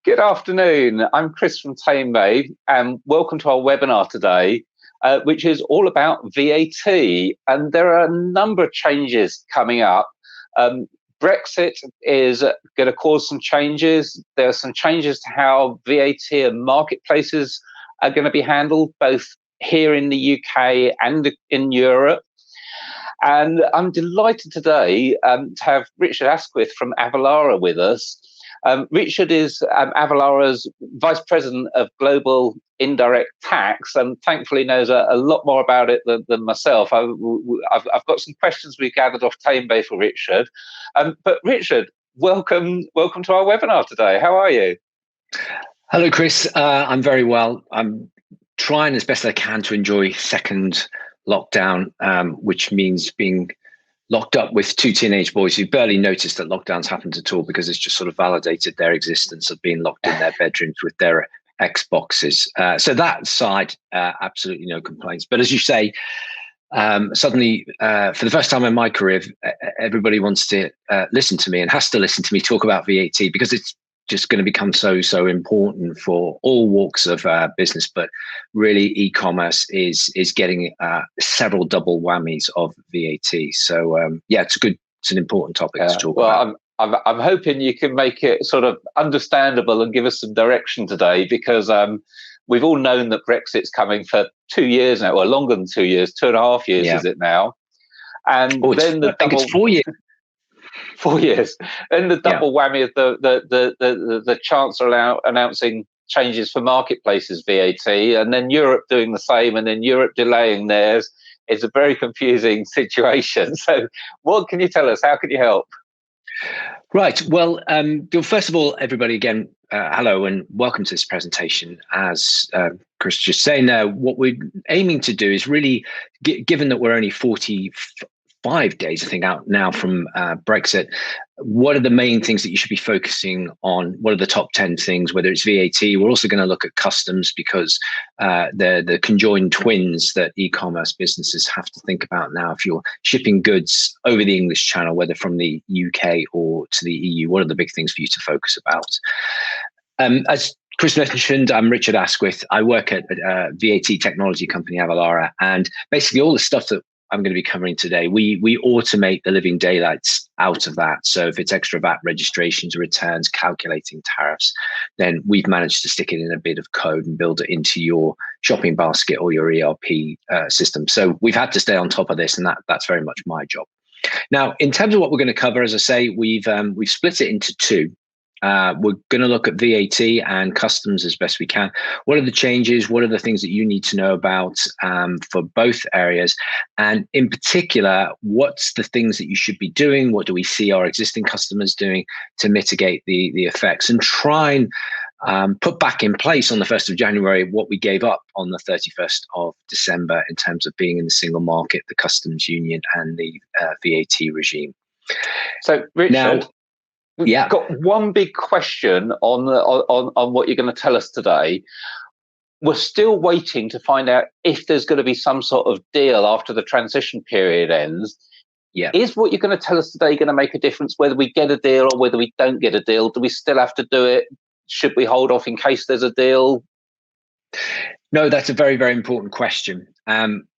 Good afternoon. I'm Chris from Tamebay, and welcome to our webinar today, which is all about VAT. And there are a number of changes coming up. Brexit is going to cause some changes. There are some changes to how VAT and marketplaces are going to be handled, both here in the UK and in Europe. And I'm delighted today to have Richard Asquith from Avalara with us. Richard is Avalara's Vice President of Global Indirect Tax, and thankfully knows a lot more about it than myself. I've got some questions we've gathered off Tamebay for Richard. But Richard, welcome to our webinar today. How are you? Hello, Chris. I'm very well. I'm trying as best I can to enjoy second lockdown, which means being locked up with two teenage boys who barely noticed that lockdowns happened at all, because it's just sort of validated their existence of being locked in their bedrooms with their Xboxes. So that side, absolutely no complaints. But as you say, suddenly, for the first time in my career, everybody wants to listen to me and has to listen to me talk about VAT, because it's just going to become so important for all walks of business. But really, e-commerce is getting several double whammies of VAT. So yeah, it's an important topic to talk about. I'm hoping you can make it sort of understandable and give us some direction today, because we've all known that Brexit's coming for 2 years now, or longer than 2 years, 2.5 years, is it now? And then I think it's 4 years. 4 years. Then the double whammy of the Chancellor announcing changes for marketplaces VAT, and then Europe doing the same, and then Europe delaying theirs. It's a very confusing situation. So what can you tell us? How can you help? Right. Well, first of all, everybody, again, hello and welcome to this presentation. As Chris just saying there, what we're aiming to do is really, given that we're only 45 days, I think, out now from Brexit, what are the main things that you should be focusing on? What are the top 10 things, whether it's VAT? We're also going to look at customs, because they're the conjoined twins that e-commerce businesses have to think about now. If you're shipping goods over the English Channel, whether from the UK or to the EU, what are the big things for you to focus about? As Chris mentioned, I'm Richard Asquith. I work at a VAT technology company, Avalara, and basically all the stuff that I'm going to be covering today, we automate the living daylights out of that. So if it's extra VAT registrations, returns, calculating tariffs, then we've managed to stick it in a bit of code and build it into your shopping basket or your ERP system. So we've had to stay on top of this, and that's very much my job. Now, in terms of what we're going to cover, as I say, we've split it into two. We're going to look at VAT and customs as best we can. What are the changes? What are the things that you need to know about for both areas? And in particular, what's the things that you should be doing? What do we see our existing customers doing to mitigate the effects, and try and put back in place on the 1st of January what we gave up on the 31st of December in terms of being in the single market, the customs union, and the VAT regime. So, Richard, we've got one big question on what you're going to tell us today. We're still waiting to find out if there's going to be some sort of deal after the transition period ends. Yeah. Is what you're going to tell us today going to make a difference, whether we get a deal or whether we don't get a deal? Do we still have to do it? Should we hold off in case there's a deal? No, that's a very, very important question.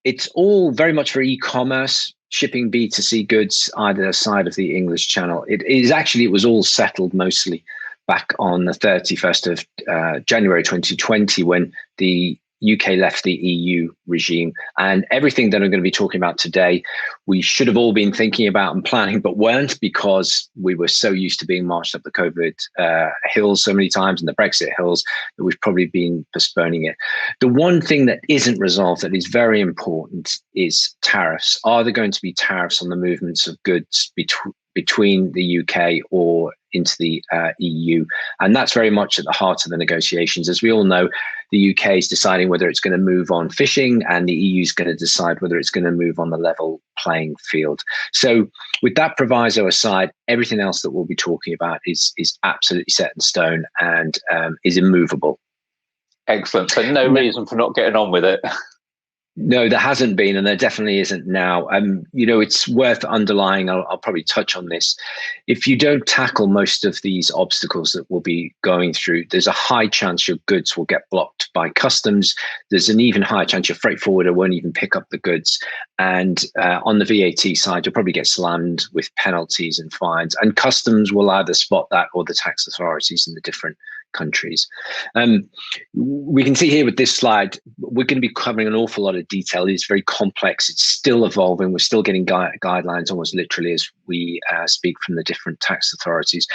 It's all very much for e-commerce, shipping B2C goods either side of the English Channel. It was all settled mostly back on the 31st of January 2020, when the UK left the EU regime. And everything that I'm going to be talking about today, we should have all been thinking about and planning, but weren't, because we were so used to being marched up the COVID hills so many times, and the Brexit hills, that we've probably been postponing it. The one thing that isn't resolved that is very important is tariffs. Are there going to be tariffs on the movements of goods between the UK or into the EU? And that's very much at the heart of the negotiations. As we all know, the UK is deciding whether it's going to move on fishing, and the EU is going to decide whether it's going to move on the level playing field. So with that proviso aside, everything else that we'll be talking about is absolutely set in stone and is immovable. Excellent. So no reason for not getting on with it. No, there hasn't been, and there definitely isn't now. It's worth underlying. I'll probably touch on this. If you don't tackle most of these obstacles that we'll be going through, there's a high chance your goods will get blocked by customs. There's an even higher chance your freight forwarder won't even pick up the goods. And on the VAT side, you'll probably get slammed with penalties and fines. And customs will either spot that or the tax authorities in the different countries. We can see here with this slide, we're going to be covering an awful lot of detail. It's very complex. It's still evolving. We're still getting guidelines almost literally as we speak from the different tax authorities.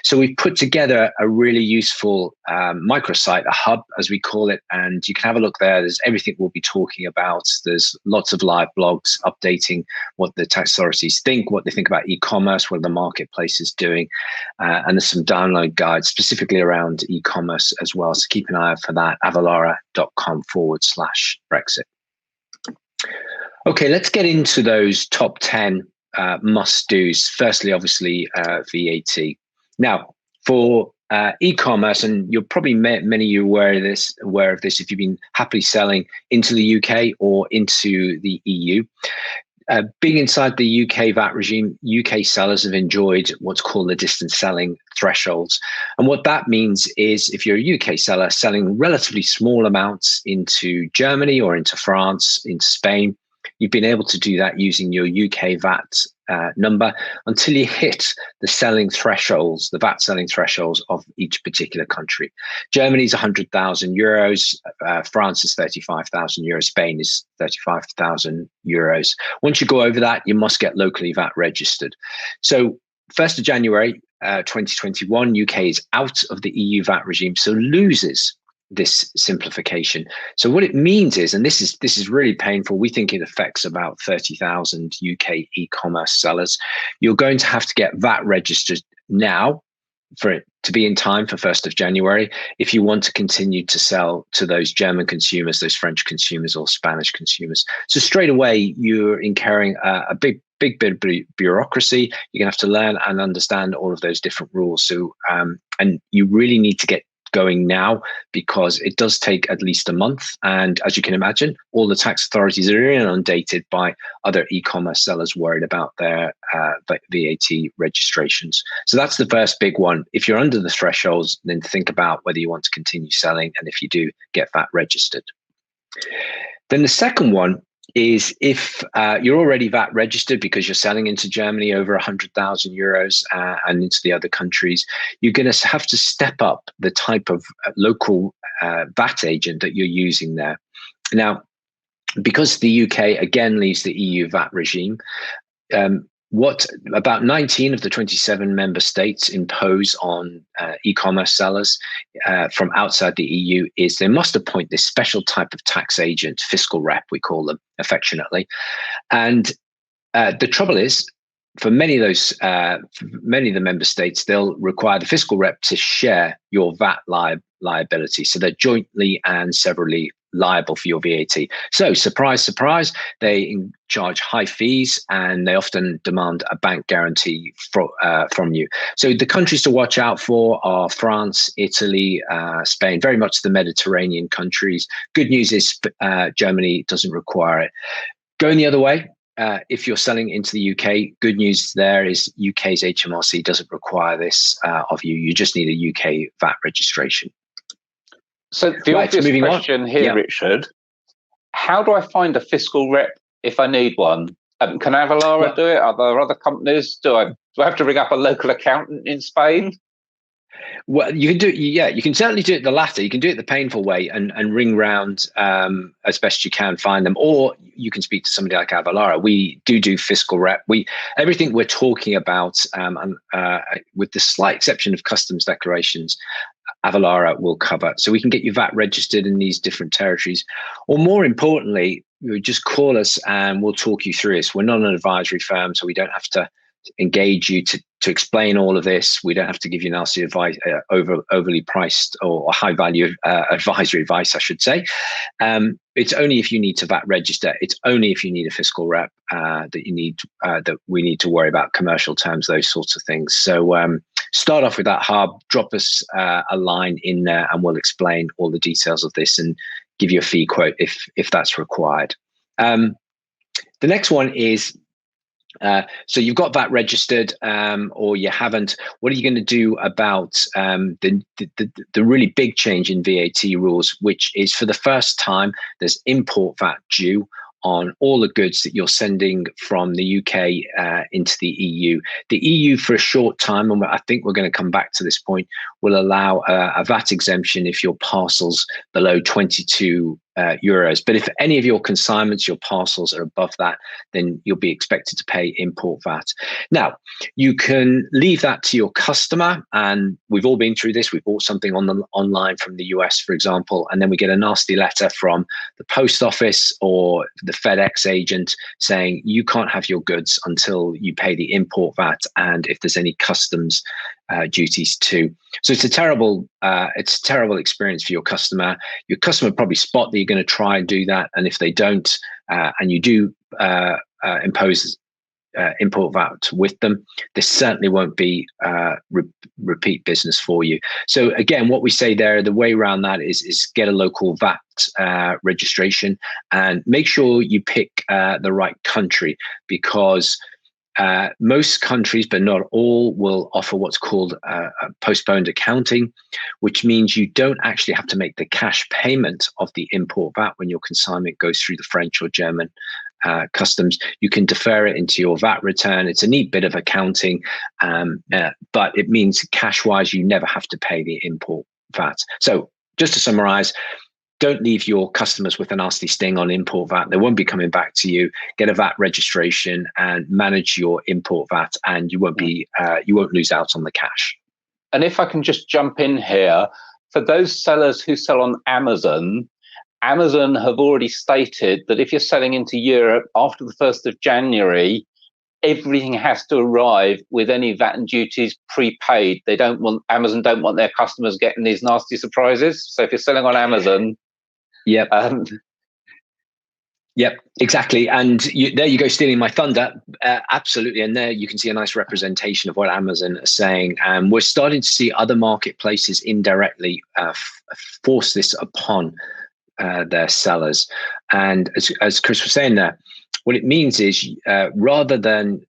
So we've put together a really useful microsite, a hub, as we call it, and you can have a look there. There's everything we'll be talking about. There's lots of live blogs updating what the tax authorities think, what they think about e-commerce, what the marketplace is doing, and there's some download guides specifically around e-commerce as well. So keep an eye out for that, avalara.com/Brexit. Okay, let's get into those top 10 must-dos. Firstly, obviously, VAT. Now, for e-commerce, and you're probably many of you aware of this if you've been happily selling into the UK or into the EU. Being inside the UK VAT regime, UK sellers have enjoyed what's called the distance selling thresholds. And what that means is if you're a UK seller selling relatively small amounts into Germany or into France, into Spain, you've been able to do that using your UK VAT number until you hit the selling thresholds, the VAT selling thresholds of each particular country. Germany is 100,000 euros, France is 35,000 euros, Spain is 35,000 euros. Once you go over that, you must get locally VAT registered. So 1st of January 2021, UK is out of the EU VAT regime, so loses this simplification. So what it means is, and this is really painful, we think it affects about 30,000 UK e-commerce sellers. You're going to have to get VAT registered now for it to be in time for 1st of January if you want to continue to sell to those German consumers, those French consumers or Spanish consumers. So straight away, you're incurring a big bit of bureaucracy. You're going to have to learn and understand all of those different rules. So, and you really need to get going now because it does take at least a month. And as you can imagine, all the tax authorities are inundated by other e-commerce sellers worried about their VAT registrations. So that's the first big one. If you're under the thresholds, then think about whether you want to continue selling. And if you do, get VAT registered. Then the second one is if you're already VAT registered because you're selling into Germany over 100,000 euros and into the other countries, you're going to have to step up the type of local VAT agent that you're using there. Now, because the UK again leaves the EU VAT regime, what about 19 of the 27 member states impose on e-commerce sellers from outside the EU is they must appoint this special type of tax agent, fiscal rep, we call them affectionately. And the trouble is, for many of the member states, they'll require the fiscal rep to share your VAT liability. So they're jointly and severally liable for your VAT. So surprise, surprise, they charge high fees and they often demand a bank guarantee from you. So the countries to watch out for are France, Italy, Spain, very much the Mediterranean countries. Good news is Germany doesn't require it. Going the other way, if you're selling into the UK, good news there is UK's HMRC doesn't require this of you. You just need a UK VAT registration. So the obvious question here, Richard, how do I find a fiscal rep if I need one? Can Avalara do it? Are there other companies? Do I have to ring up a local accountant in Spain? Well, you can do it. Yeah, you can certainly do it the latter. You can do it the painful way and ring round as best you can find them, or you can speak to somebody like Avalara. We do fiscal rep. Everything we're talking about, with the slight exception of customs declarations, Avalara will cover. So we can get you VAT registered in these different territories, or more importantly, you just call us and we'll talk you through this. We're not an advisory firm, so we don't have to engage you to explain all of this. We don't have to give you nasty advice, overly priced or high value advisory advice, I should say. It's only if you need to VAT register. It's only if you need a fiscal rep that we need to worry about commercial terms, those sorts of things. So start off with that hub, drop us a line in there and we'll explain all the details of this and give you a fee quote if that's required. The next one is, so you've got VAT registered, or you haven't. What are you going to do about the really big change in VAT rules, which is for the first time, there's import VAT due on all the goods that you're sending from the UK into the EU. The EU, for a short time, and I think we're going to come back to this point, will allow a VAT exemption if your parcel's below 22 euros. But if any of your consignments, your parcels are above that, then you'll be expected to pay import VAT. Now, you can leave that to your customer, and we've all been through this. We bought something online from the US, for example, and then we get a nasty letter from the post office or the FedEx agent saying you can't have your goods until you pay the import VAT, and if there's any customs duties too. So it's a terrible experience for your customer. Your customer probably spot that you're going to try and do that, and if they don't, and you do impose import VAT with them, this certainly won't be repeat business for you. So again, what we say there, the way around that is get a local VAT registration and make sure you pick the right country, because most countries, but not all, will offer what's called a postponed accounting, which means you don't actually have to make the cash payment of the import VAT when your consignment goes through the French or German customs. You can defer it into your VAT return. It's a neat bit of accounting, but it means cash-wise, you never have to pay the import VAT. So just to summarize, don't leave your customers with a nasty sting on import VAT. They won't be coming back to you. Get a VAT registration and manage your import VAT, and you won't lose out on the cash. And if I can just jump in here, for those sellers who sell on Amazon, Amazon have already stated that if you're selling into Europe after the 1st of January, everything has to arrive with any VAT and duties prepaid. Amazon don't want their customers getting these nasty surprises. So if you're selling on Amazon, yep, exactly. And there you go, stealing my thunder. Absolutely. And there you can see a nice representation of what Amazon is saying. And we're starting to see other marketplaces indirectly force this upon their sellers. And as Chris was saying there, what it means is rather than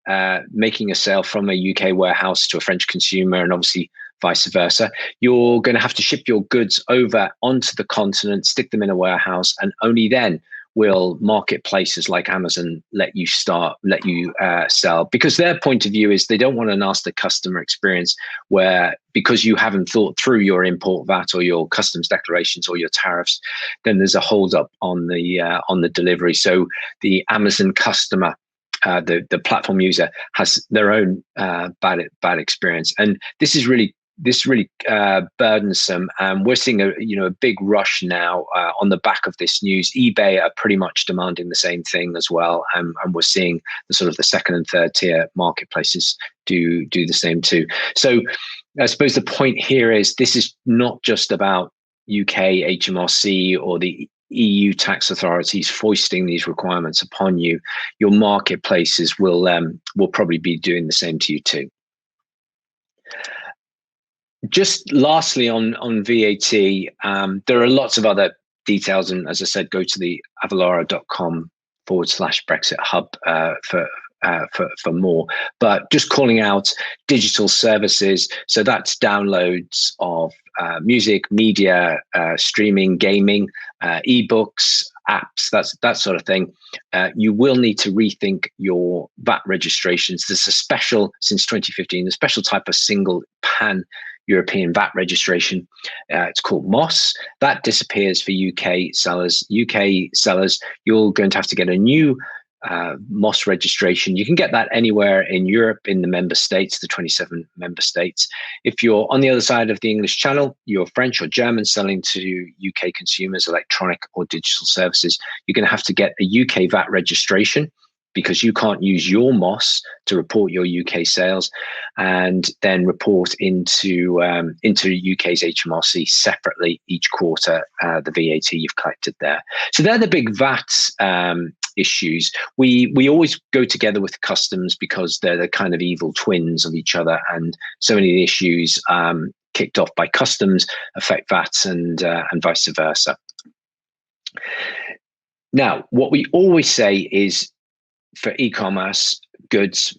making a sale from a UK warehouse to a French consumer, and obviously vice versa, you're going to have to ship your goods over onto the continent, stick them in a warehouse, and only then will marketplaces like Amazon let you sell, because their point of view is they don't want a nasty customer experience where, because you haven't thought through your import VAT or your customs declarations or your tariffs, then there's a hold up on the delivery. So the Amazon customer, the platform user, has their own bad experience, and this is really burdensome. And we're seeing a big rush now on the back of this news. eBay are pretty much demanding the same thing as well, and we're seeing the second and third tier marketplaces do the same too. So I suppose the point here is this is not just about UK HMRC or the EU tax authorities foisting these requirements upon you. Your marketplaces will probably be doing the same to you too. Just lastly on VAT, there are lots of other details, and as I said, go to the avalara.com/Brexit hub for more. But just calling out digital services, so that's downloads of music, media, streaming, gaming, ebooks, apps, that sort of thing. You will need to rethink your VAT registrations. There's since 2015, a special type of single pan-European VAT registration. It's called MOS. That disappears for UK sellers. UK sellers, you're going to have to get a new MOS registration. You can get that anywhere in Europe, in the member states, the 27 member states. If you're on the other side of the English Channel, you're French or German selling to UK consumers, electronic or digital services, you're going to have to get a UK VAT registration, because you can't use your MOS to report your UK sales and then report into UK's HMRC separately each quarter, the VAT you've collected there. So they're the big VAT issues. We always go together with customs because they're the kind of evil twins of each other, and so many of the issues kicked off by customs affect VAT and vice versa. Now, what we always say is for e-commerce goods,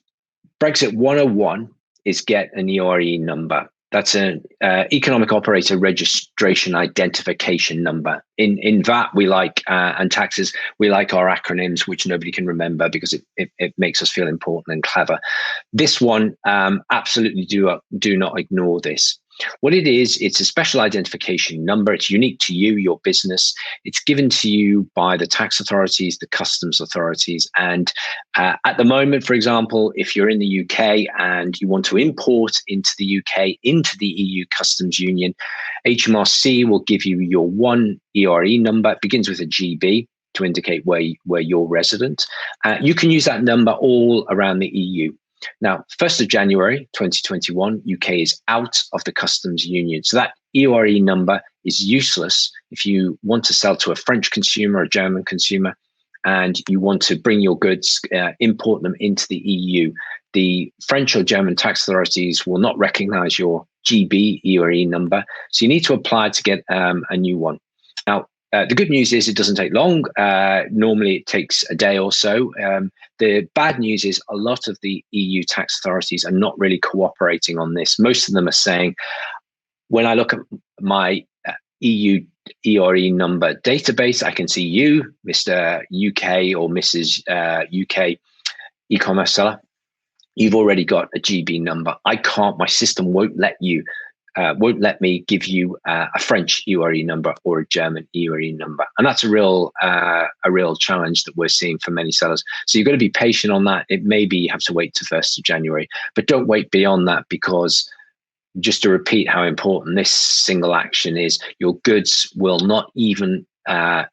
Brexit 101 is get an ERE number. That's an economic operator registration identification number. In VAT, we like, and taxes, we like our acronyms, which nobody can remember because it makes us feel important and clever. This one, absolutely do not ignore this. What it is, it's a special identification number. It's unique to you, your business. It's given to you by the tax authorities, the customs authorities. And at the moment, for example, if you're in the UK and you want to import into the UK, into the EU Customs Union, HMRC will give you your one ERE number. It begins with a GB to indicate where you're resident. You can use that number all around the EU. Now, 1st of January 2021, UK is out of the customs union. So that ERE number is useless if you want to sell to a French consumer, a German consumer, and you want to bring your goods, import them into the EU. The French or German tax authorities will not recognize your GB ERE number. So you need to apply to get a new one. Now, the good news is it doesn't take long. Normally it takes a day or so. The bad news is a lot of the EU tax authorities are not really cooperating on this. Most of them are saying, when I look at my EU ERE number database, I can see you, Mr. UK or Mrs. UK e-commerce seller. You've already got a GB number. I can't, my system won't let me give you a French ERE number or a German ERE number. And that's a real challenge that we're seeing for many sellers. So you've got to be patient on that. It may be you have to wait to 1st of January, but don't wait beyond that, because just to repeat how important this single action is, your goods will not even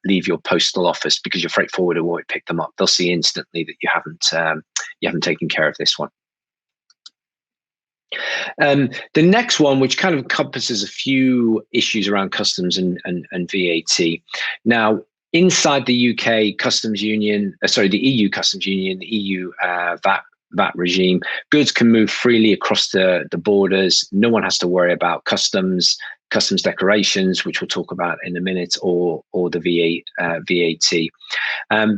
leave your postal office because your freight forwarder won't pick them up. They'll see instantly that you haven't taken care of this one. The next one, which kind of encompasses a few issues around customs and VAT. Now, inside the UK customs union, the EU customs union, the EU VAT regime, goods can move freely across the borders. No one has to worry about customs declarations, which we'll talk about in a minute, or the VAT.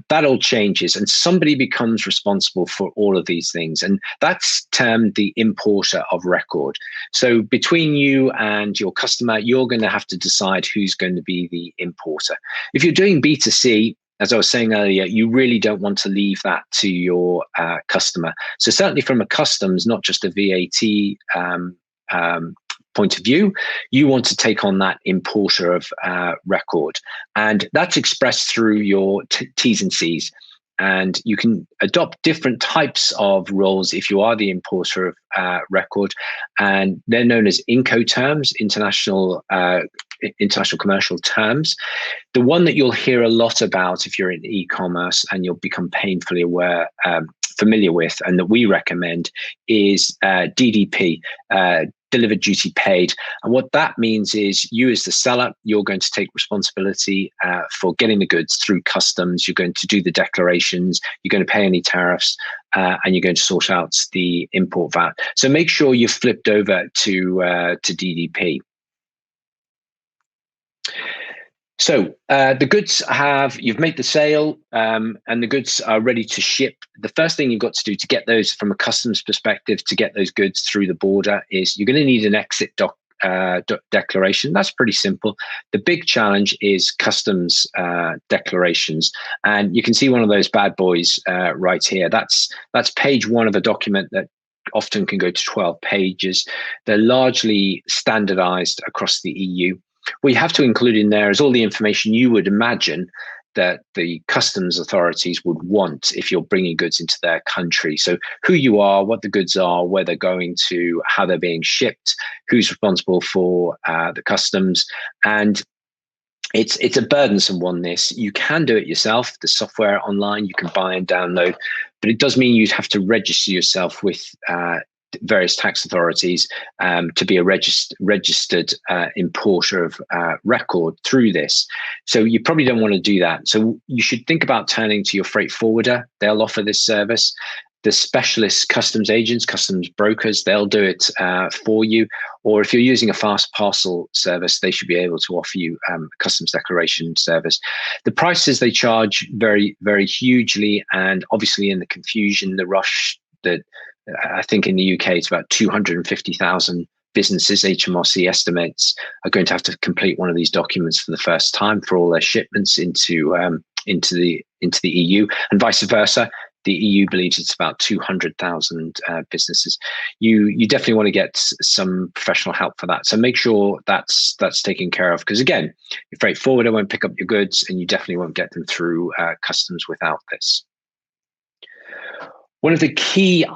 That all changes, and somebody becomes responsible for all of these things, and that's termed the importer of record. So between you and your customer, you're going to have to decide who's going to be the importer. If you're doing B2C, as I was saying earlier, you really don't want to leave that to your customer. So certainly from a customs, not just a VAT point of view, you want to take on that importer of record. And that's expressed through your T's and C's. And you can adopt different types of roles if you are the importer of record. And they're known as Incoterms, international commercial terms. The one that you'll hear a lot about if you're in e-commerce and you'll become painfully familiar with, and that we recommend, is DDP, delivered duty paid. And what that means is you as the seller, you're going to take responsibility for getting the goods through customs. You're going to do the declarations, you're going to pay any tariffs, and you're going to sort out the import VAT. So make sure you've flipped over to DDP. So the goods you've made the sale, and the goods are ready to ship. The first thing you've got to do to get those from a customs perspective, to get those goods through the border, is you're going to need an exit declaration. That's pretty simple. The big challenge is customs declarations. And you can see one of those bad boys right here. That's page 1 of a document that often can go to 12 pages. They're largely standardized across the EU. What you have to include in there is all the information you would imagine that the customs authorities would want if you're bringing goods into their country. So who you are, what the goods are, where they're going to, how they're being shipped, who's responsible for the customs. And it's a burdensome one, this. You can do it yourself. The software online you can buy and download, but it does mean you'd have to register yourself with various tax authorities to be a registered importer of record through this. So you probably don't want to do that. So you should think about turning to your freight forwarder. They'll offer this service. the specialist customs agents, customs brokers, they'll do it for you. Or if you're using a fast parcel service, they should be able to offer you a customs declaration service. The prices they charge vary hugely, and obviously in the confusion, the rush that I think in the UK it's about 250,000 businesses, HMRC estimates, are going to have to complete one of these documents for the first time for all their shipments into the EU, and vice versa. The EU believes it's about 200,000 businesses. You definitely want to get some professional help for that. So make sure that's taken care of, because again, your freight forwarder won't pick up your goods, and you definitely won't get them through customs without this. One of the key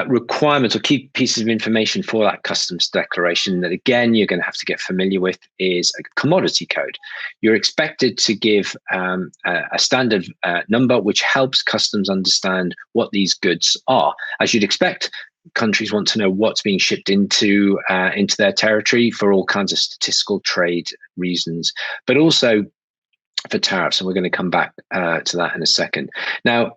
requirements or key pieces of information for that customs declaration that, again, you're going to have to get familiar with is a commodity code. You're expected to give a standard number which helps customs understand what these goods are. As you'd expect, countries want to know what's being shipped into their territory for all kinds of statistical trade reasons, but also for tariffs, and we're going to come back to that in a second. Now,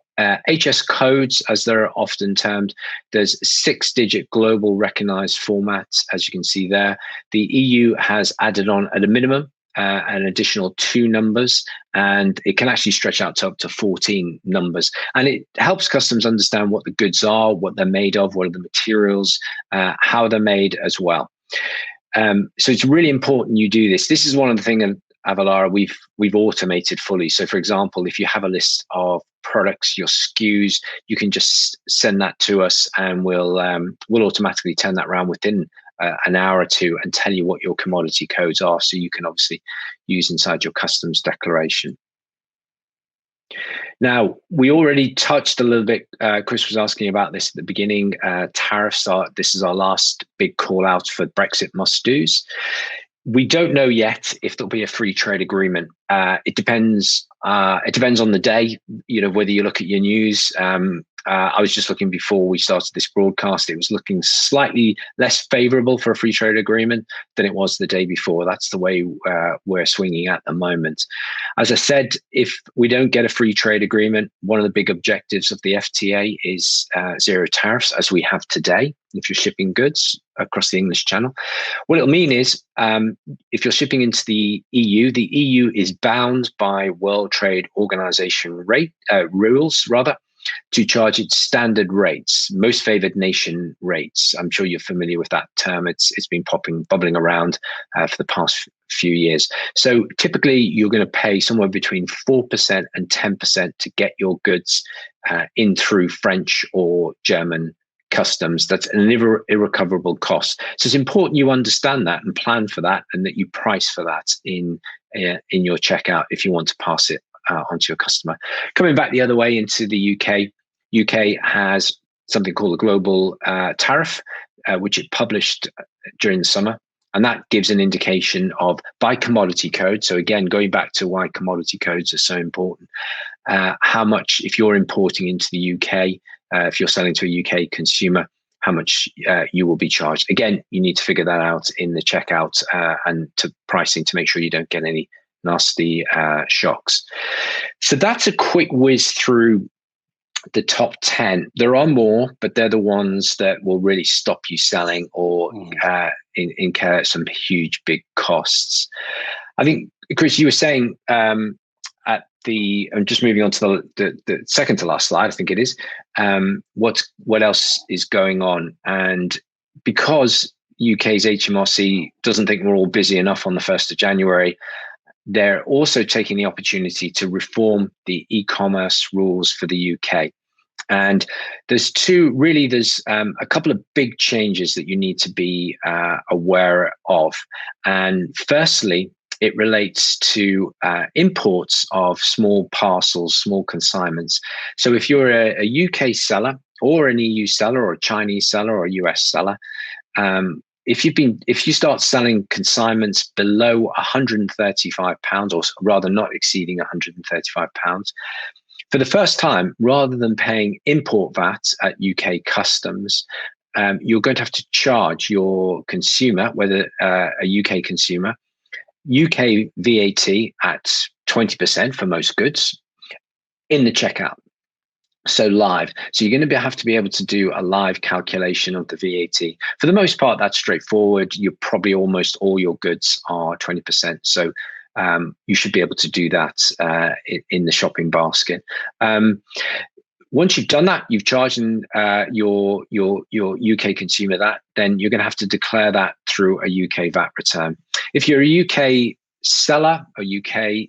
HS codes, as they're often termed, there's 6-digit global recognized formats, as you can see there. The EU has added on at a minimum an additional 2 numbers, and it can actually stretch out to up to 14 numbers. And it helps customs understand what the goods are, what they're made of, what are the materials, how they're made as well. So it's really important you do this. This is one of the things that Avalara we've automated fully. So for example, if you have a list of products, your SKUs, you can just send that to us, and we'll automatically turn that around within an hour or two and tell you what your commodity codes are, so you can obviously use inside your customs declaration. Now, we already touched a little bit, Chris was asking about this at the beginning. Tariffs this is our last big call out for Brexit must-dos. We don't know yet if there'll be a free trade agreement. It depends. It depends on the day. Whether you look at your news. I was just looking before we started this broadcast. It was looking slightly less favourable for a free trade agreement than it was the day before. That's the way we're swinging at the moment. As I said, if we don't get a free trade agreement, one of the big objectives of the FTA is zero tariffs, as we have today, if you're shipping goods across the English Channel. What it'll mean is if you're shipping into the EU is bound by World Trade Organization rules, to charge its standard rates, most favored nation rates. I'm sure you're familiar with that term. It's been bubbling around for the past few years. So typically you're going to pay somewhere between 4% and 10% to get your goods in through French or German customs. That's an irrecoverable cost. So it's important you understand that and plan for that, and that you price for that in your checkout if you want to pass it onto your customer. Coming back the other way into the UK has something called the Global Tariff, which it published during the summer. And that gives an indication of, by commodity code. So again, going back to why commodity codes are so important, how much, if you're importing into the UK, if you're selling to a UK consumer, how much you will be charged. Again, you need to figure that out in the checkout and to pricing to make sure you don't get any nasty shocks. So that's a quick whiz through the top 10. There are more, but they're the ones that will really stop you selling or incur some huge, big costs. I think, Chris, you were saying I'm just moving on to the second to last slide, I think it is, what else is going on. And because UK's HMRC doesn't think we're all busy enough on the 1st of January, they're also taking the opportunity to reform the e-commerce rules for the UK. And there's a couple of big changes that you need to be aware of. And firstly, it relates to imports of small parcels, small consignments. So if you're a UK seller or an EU seller or a Chinese seller or a US seller, if you start selling consignments below £135, or rather not exceeding £135, for the first time, rather than paying import VAT at UK customs, you're going to have to charge your consumer, whether a UK consumer, UK VAT at 20% for most goods in the checkout. So live. So you're going to have to be able to do a live calculation of the VAT. For the most part, that's straightforward. You're probably almost all your goods are 20%. So you should be able to do that in the shopping basket. Once you've done that, you've charged your UK consumer that, then you're going to have to declare that through a UK VAT return. If you're a UK seller or UK,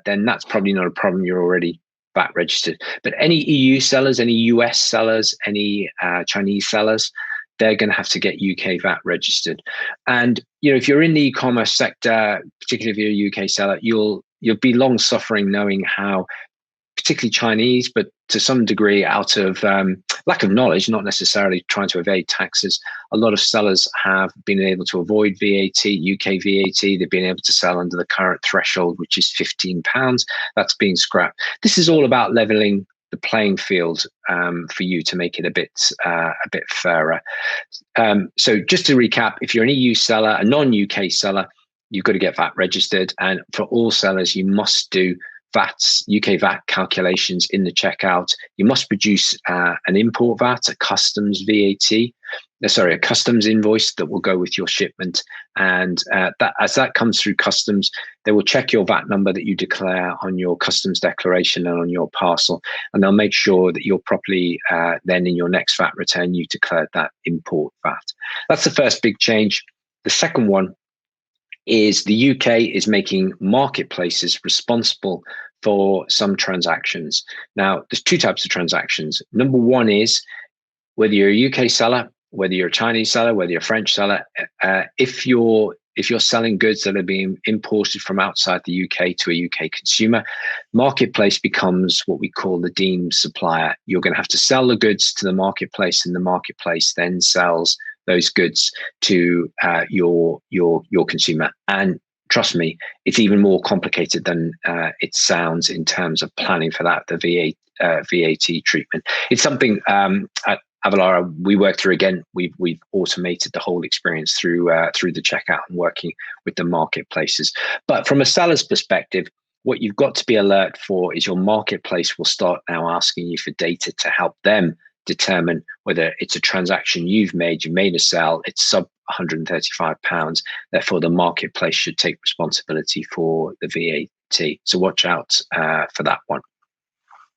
then that's probably not a problem. You're already VAT registered. But any EU sellers, any US sellers, any Chinese sellers, they're going to have to get UK VAT registered. And if you're in the e-commerce sector, particularly if you're a UK seller, you'll be long suffering knowing how, particularly Chinese, but to some degree out of lack of knowledge, not necessarily trying to evade taxes, a lot of sellers have been able to avoid VAT, UK VAT. They've been able to sell under the current threshold, which is £15. That's being scrapped. This is all about leveling the playing field for you to make it a bit fairer. So just to recap, if you're an EU seller, a non-UK seller, you've got to get VAT registered. And for all sellers, you must do UK VAT calculations in the checkout. You must produce an import VAT, a customs a customs invoice that will go with your shipment. And that as that comes through customs, they will check your VAT number that you declare on your customs declaration and on your parcel, and they'll make sure that you're properly then in your next VAT return, you declared that import VAT. That's the first big change. The second one is the UK is making marketplaces responsible for some transactions. Now, there's two types of transactions. Number one is whether you're a UK seller, whether you're a Chinese seller, whether you're a French seller, if you're selling goods that are being imported from outside the UK to a UK consumer, marketplace becomes what we call the deemed supplier. You're going to have to sell the goods to the marketplace, and the marketplace then sells those goods to your consumer. And trust me, it's even more complicated than it sounds in terms of planning for that, the VAT treatment. It's something at Avalara we work through. Again, we've automated the whole experience through the checkout and working with the marketplaces. But from a seller's perspective, what you've got to be alert for is your marketplace will start now asking you for data to help them determine whether it's a transaction you made a sale, it's sub £135, therefore the marketplace should take responsibility for the VAT. So watch out for that one.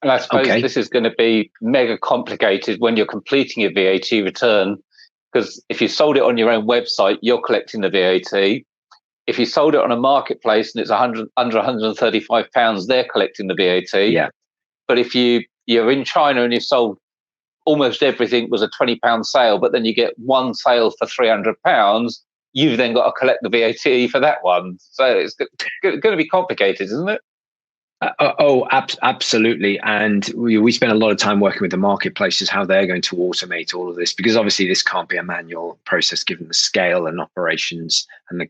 And I suppose this is going to be mega complicated when you're completing a VAT return, because if you sold it on your own website, you're collecting the VAT. If you sold it on a marketplace and it's under £135, they're collecting the VAT. Yeah. But if you're in China and you've sold almost everything was a £20 sale, but then you get one sale for £300, you've then got to collect the VAT for that one. So it's going to be complicated, isn't it? Absolutely. And we spend a lot of time working with the marketplaces, how they're going to automate all of this, because obviously this can't be a manual process given the scale and operations and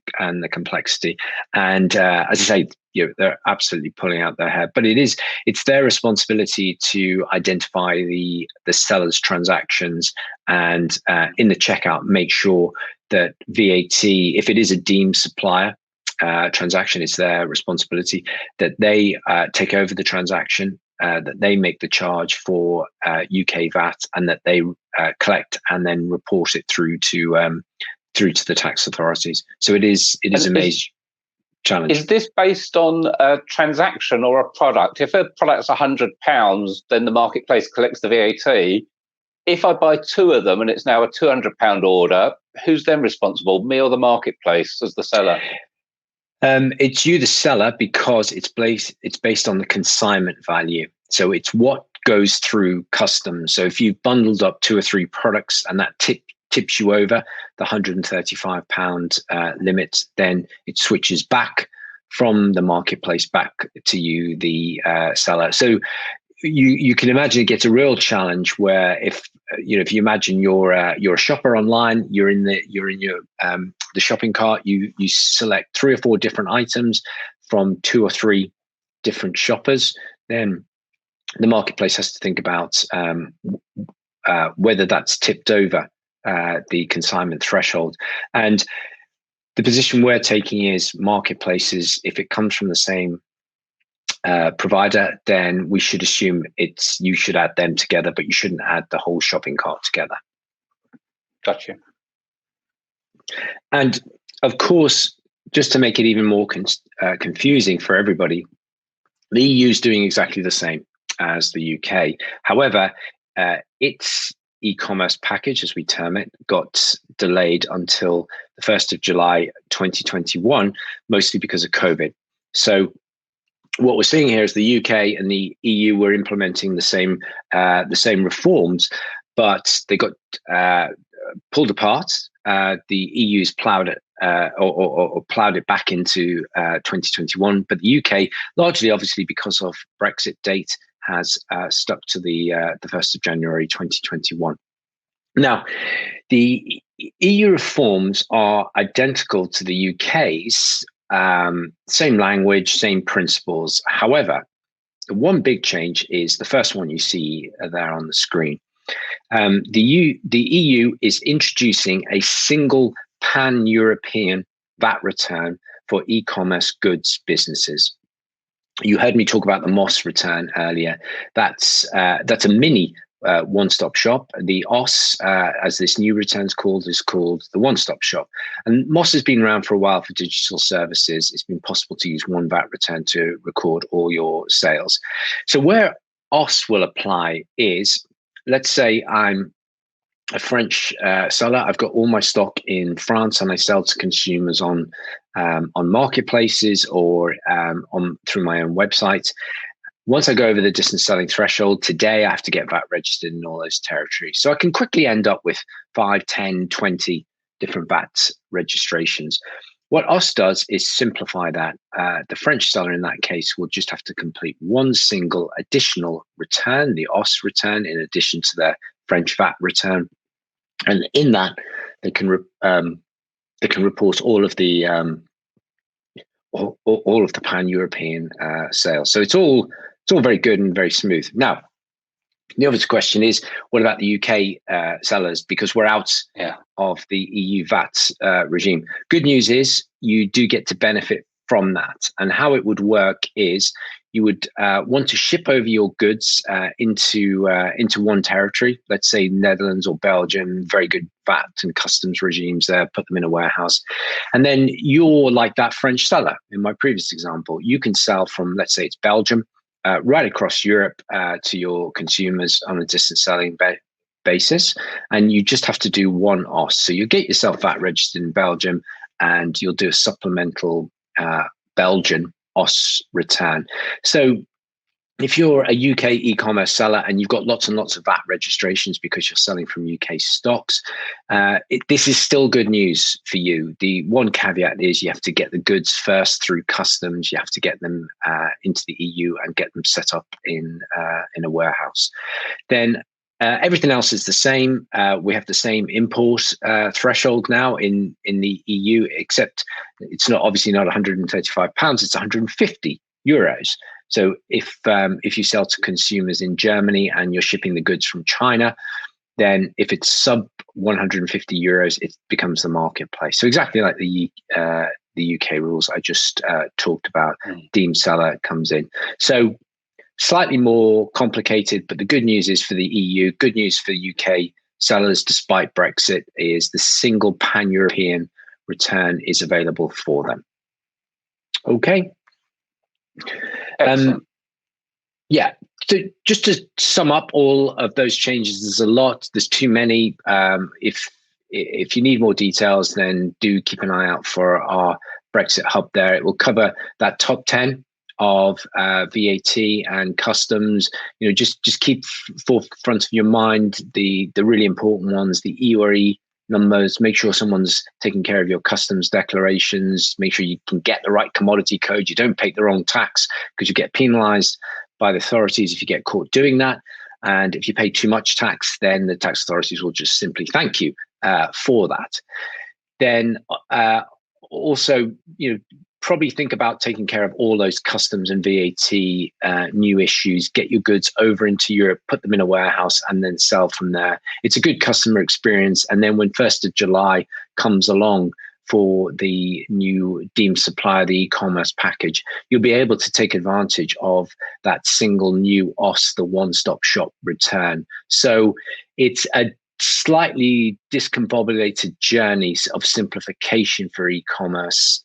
the complexity. And as I say, they're absolutely pulling out their hair, but it's their responsibility to identify the seller's transactions and in the checkout, make sure that VAT, if it is a deemed supplier transaction, it's their responsibility that they take over the transaction, that they make the charge for UK VAT, and that they collect and then report it through to the tax authorities. So it is a major challenge. Is this based on a transaction or a product? If a product's £100, then the marketplace collects the VAT. If I buy two of them and it's now a £200 order, who's then responsible, me or the marketplace as the seller? It's you, the seller, because it's based on the consignment value. So it's what goes through customs. So if you've bundled up 2 or 3 products and that tips you over the £135 limit, then it switches back from the marketplace back to you, the seller. So you can imagine it gets a real challenge where if you imagine you're a shopper online, you're in your the shopping cart, you select 3 or 4 different items from 2 or 3 different shoppers, then the marketplace has to think about whether that's tipped over the consignment threshold. And the position we're taking is marketplaces, if it comes from the same provider, then we should assume you should add them together, but you shouldn't add the whole shopping cart together. Gotcha. And of course, just to make it even more confusing for everybody, the EU is doing exactly the same as the UK. However, its e-commerce package, as we term it, got delayed until the 1st of July 2021, mostly because of COVID. So what we're seeing here is the UK and the EU were implementing the same reforms, but they got pulled apart. The EU's ploughed it or ploughed it back into 2021, but the UK, largely obviously because of Brexit date, has stuck to the 1st of January 2021. Now, the EU reforms are identical to the UK's, same language, same principles. However, the one big change is the first one you see there on the screen. The EU is introducing a single pan-European VAT return for e-commerce goods businesses. You heard me talk about the MOS return earlier. That's a mini one-stop shop. The OS, as this new return is called the one-stop shop. And MOS has been around for a while for digital services. It's been possible to use one VAT return to record all your sales. So where OS will apply is, let's say I'm a French seller. I've got all my stock in France, and I sell to consumers on marketplaces or through my own website. Once I go over the distance selling threshold, today I have to get VAT registered in all those territories. So I can quickly end up with 5, 10, 20 different VAT registrations. What OS does is simplify that. The French seller in that case will just have to complete one single additional return, the OS return, in addition to their French VAT return. And in that, they can report all of the pan-European sales. So it's all very good and very smooth. Now, the obvious question is, what about the UK sellers? Because we're out of the EU VAT regime. Good news is you do get to benefit from that. And how it would work is you would want to ship over your goods into one territory, let's say Netherlands or Belgium, very good VAT and customs regimes there, put them in a warehouse. And then you're like that French seller in my previous example. You can sell from, let's say it's Belgium, right across Europe to your consumers on a distance selling basis. And you just have to do one OS. So you get yourself VAT registered in Belgium, and you'll do a supplemental Belgian OS return. So if you're a UK e-commerce seller and you've got lots and lots of VAT registrations because you're selling from UK stocks, this is still good news for you. The one caveat is you have to get the goods first through customs. You have to get them into the EU and get them set up in a warehouse. Then everything else is the same. We have the same import threshold now in the EU, except it's obviously not £135, it's €150. So if you sell to consumers in Germany and you're shipping the goods from China, then if it's sub €150, it becomes the marketplace. So exactly like the UK rules I just talked about, deemed seller comes in. So slightly more complicated, but the good news is for the EU, good news for UK sellers, despite Brexit, is the single pan-European return is available for them. Okay. So just to sum up all of those changes, there's a lot, there's too many. If you need more details, then do keep an eye out for our Brexit hub there. It will cover that top 10 of VAT and customs. Just keep forefront of your mind the really important ones, the EURE numbers. Make sure someone's taking care of your customs declarations. Make sure you can get the right commodity code. You don't pay the wrong tax, because you get penalized by the authorities if you get caught doing that. And if you pay too much tax, then the tax authorities will just simply thank you for that. Then also, probably think about taking care of all those customs and VAT new issues. Get your goods over into Europe, put them in a warehouse, and then sell from there. It's a good customer experience. And then when 1st of July comes along, for the new deemed supplier, the e-commerce package, you'll be able to take advantage of that single new OS, the one-stop shop return. So it's a slightly discombobulated journeys of simplification for e-commerce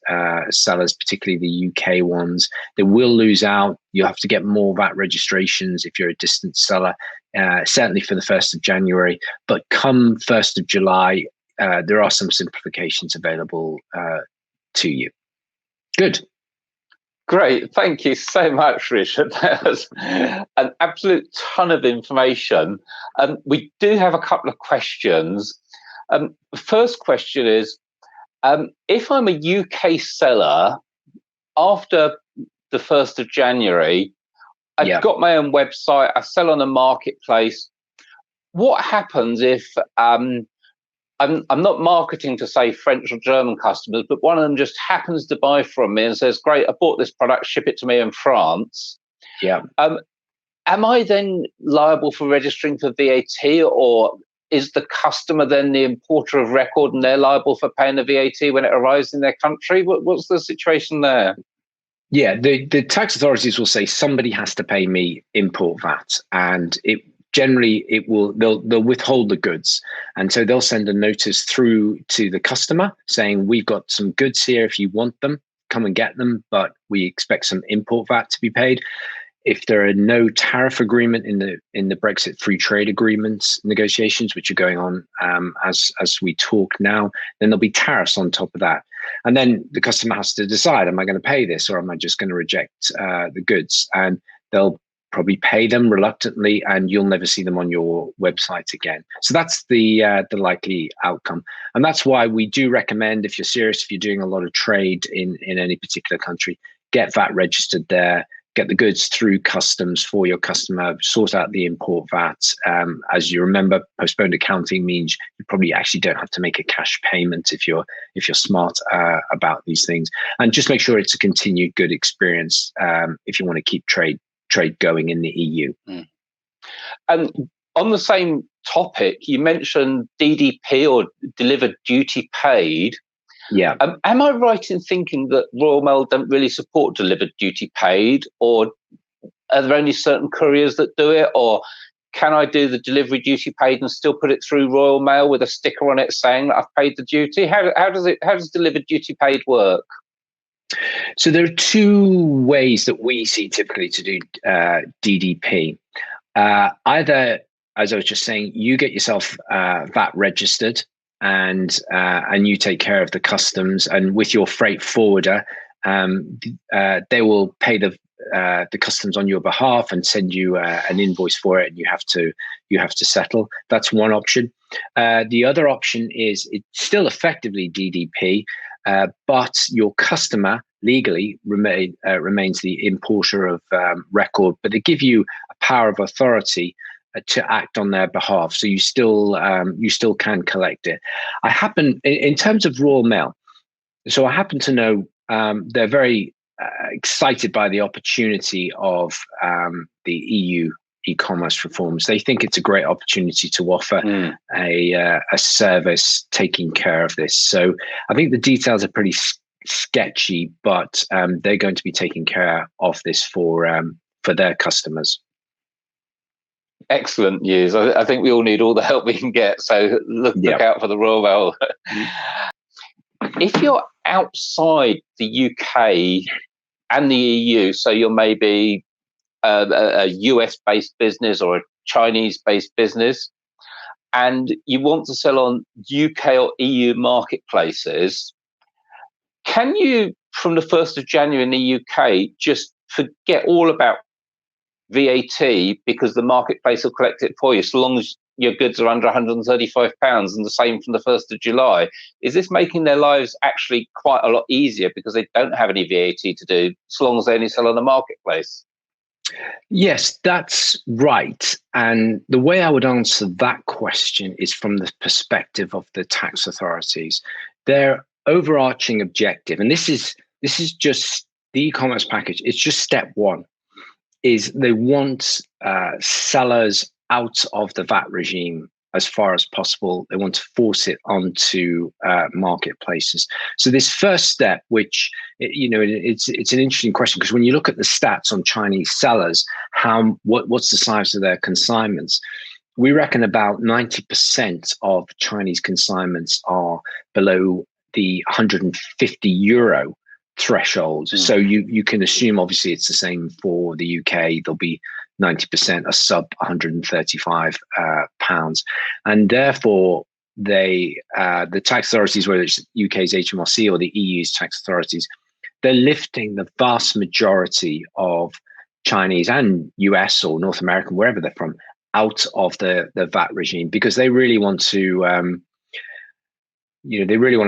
sellers, particularly the UK ones. They will lose out. You have to get more VAT registrations if you're a distant seller, certainly for the 1st of January. But come 1st of July, there are some simplifications available to you. Good. Great. Thank you so much, Richard. That was an absolute ton of information. We do have a couple of questions. The first question is, if I'm a UK seller after the 1st of January, I've got my own website, I sell on a marketplace, what happens if I'm not marketing to, say, French or German customers, but one of them just happens to buy from me and says, great, I bought this product, ship it to me in France. Yeah. Am I then liable for registering for VAT, or is the customer then the importer of record and they're liable for paying the VAT when it arrives in their country? What's the situation there? Yeah, the tax authorities will say somebody has to pay me import VAT, and they'll withhold the goods, and so they'll send a notice through to the customer saying, we've got some goods here, if you want them, come and get them, but we expect some import VAT to be paid. If there are no tariff agreement in the Brexit free trade agreements negotiations, which are going on as we talk now, then there'll be tariffs on top of that. And then the customer has to decide, am I going to pay this, or am I just going to reject the goods? And they'll probably pay them reluctantly, and you'll never see them on your website again. So that's the likely outcome. And that's why we do recommend, if you're serious, if you're doing a lot of trade in any particular country, get VAT registered there, get the goods through customs for your customer, sort out the import VAT. As you remember, postponed accounting means you probably actually don't have to make a cash payment if you're smart about these things. And just make sure it's a continued good experience if you want to keep trade going in the EU. And on the same topic, you mentioned DDP, or delivered duty paid. Yeah. Am I right in thinking that Royal Mail don't really support delivered duty paid, or are there only certain couriers that do it, or can I do the delivery duty paid and still put it through Royal Mail with a sticker on it saying that I've paid the duty? How does delivered duty paid work? So there are two ways that we see typically to do DDP. Either, as I was just saying, you get yourself VAT registered, and you take care of the customs, and with your freight forwarder, they will pay the customs on your behalf and send you an invoice for it, and you have to settle. That's one option. The other option is it's still effectively DDP, but your customer legally remains the importer of record, but they give you a power of authority to act on their behalf, so you still can collect it. I happen, in terms of Royal Mail, so I happen to know they're very excited by the opportunity of the EU e-commerce reforms. They think it's a great opportunity to offer a service taking care of this. So I think the details are pretty sketchy, but they're going to be taking care of this for their customers. Excellent news. I think we all need all the help we can get. So look out for the Royal Mail. If you're outside the UK and the EU, so you're maybe a US-based business or a Chinese-based business, and you want to sell on UK or EU marketplaces, can you, from the 1st of January in the UK, just forget all about VAT, because the marketplace will collect it for you so long as your goods are under £135, and the same from the 1st of July? Is this making their lives actually quite a lot easier because they don't have any VAT to do so long as they only sell on the marketplace? Yes, that's right. And the way I would answer that question is from the perspective of the tax authorities. Their overarching objective, and this is just the e-commerce package, it's just step one, is they want sellers out of the VAT regime as far as possible. They want to force it onto marketplaces. So this first step, which it's an interesting question, because when you look at the stats on Chinese sellers, what's the size of their consignments? We reckon about 90% of Chinese consignments are below the €150 threshold. So you can assume, obviously, it's the same for the UK. There'll be 90% are sub £135, and therefore the tax authorities, whether it's UK's HMRC or the EU's tax authorities, they're lifting the vast majority of Chinese and US or North American, wherever they're from, out of the VAT regime, because they really want to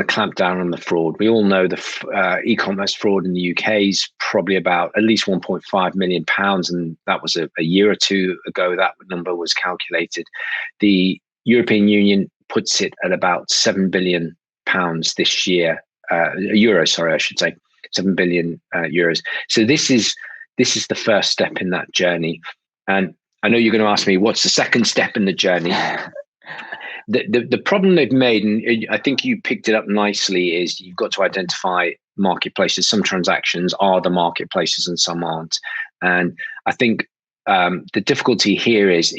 clamp down on the fraud. We all know the e-commerce fraud in the UK is probably about at least £1.5 million, and that was a year or two ago that number was calculated. The European Union puts it at about £7 billion this year, euros, sorry, I should say, €7 billion. So this is the first step in that journey. And I know you're going to ask me, what's the second step in the journey? The problem they've made, and I think you picked it up nicely, is you've got to identify marketplaces. Some transactions are the marketplaces and some aren't. And I think the difficulty here is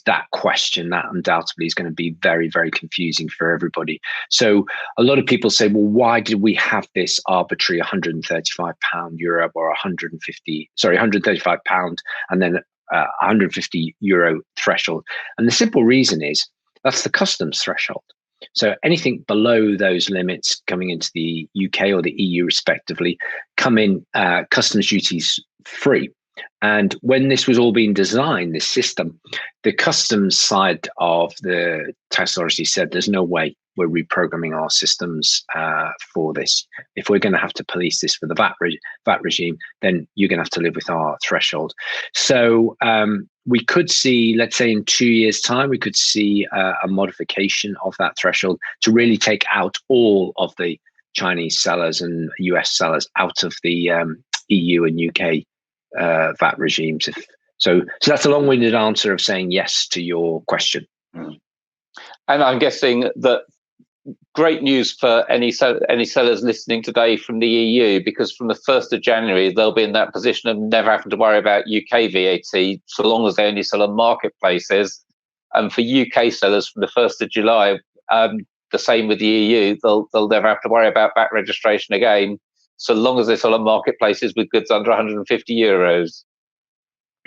that question that undoubtedly is going to be very, very confusing for everybody. So a lot of people say, well, why did we have this arbitrary £135 Europe or £135 and then €150 threshold? And the simple reason is that's the customs threshold. So anything below those limits coming into the UK or the EU respectively come in customs duties free. And when this was all being designed, this system, the customs side of the tax authority said there's no way we're reprogramming our systems for this. If we're going to have to police this for the VAT regime, then you're going to have to live with our threshold. So we could see, let's say in 2 years' time, we could see a modification of that threshold to really take out all of the Chinese sellers and US sellers out of the EU and UK VAT regimes. So that's a long-winded answer of saying yes to your question. And I'm guessing that great news for any sellers listening today from the EU, because from the 1st of January, they'll be in that position of never having to worry about UK VAT, so long as they only sell on marketplaces. And for UK sellers from the 1st of July, the same with the EU, they'll never have to worry about VAT registration again, so long as they sell on marketplaces with goods under €150.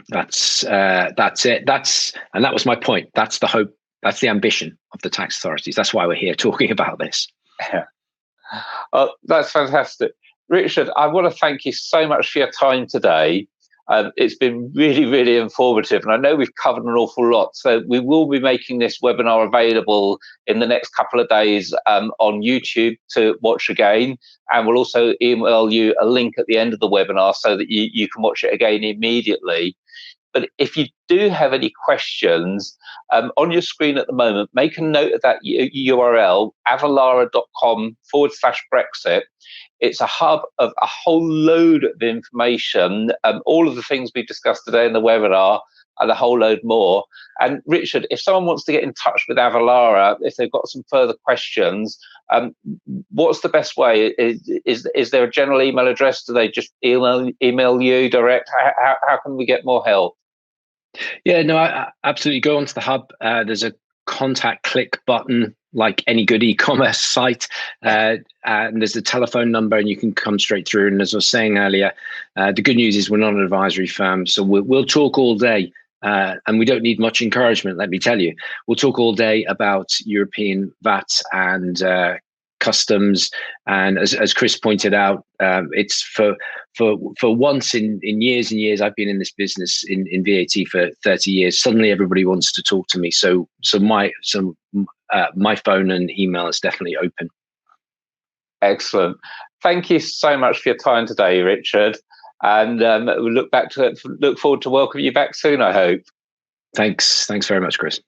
That's it. And that was my point. That's the hope. That's the ambition of the tax authorities. That's why we're here talking about this. Yeah. That's fantastic. Richard, I want to thank you so much for your time today. It's been really, really informative. And I know we've covered an awful lot. So we will be making this webinar available in the next couple of days on YouTube to watch again. And we'll also email you a link at the end of the webinar so that you can watch it again immediately. But if you do have any questions, on your screen at the moment, make a note of that URL, avalara.com/Brexit. It's a hub of a whole load of information, all of the things we discussed today in the webinar, and a whole load more. And Richard, if someone wants to get in touch with Avalara, if they've got some further questions, what's the best way? Is there a general email address? Do they just email you direct? How can we get more help? Yeah, no, I absolutely. Go onto the hub. There's a contact click button, like any good e-commerce site, and there's a telephone number, and you can come straight through. And as I was saying earlier, the good news is we're not an advisory firm, so we'll talk all day, and we don't need much encouragement. Let me tell you, we'll talk all day about European VAT and customs. And as Chris pointed out, it's for once in years and years. I've been in this business in VAT for 30 years. Suddenly everybody wants to talk to me. So my phone and email is definitely open. Excellent. Thank you so much for your time today, Richard. And we look forward to welcoming you back soon, I hope. Thanks very much, Chris.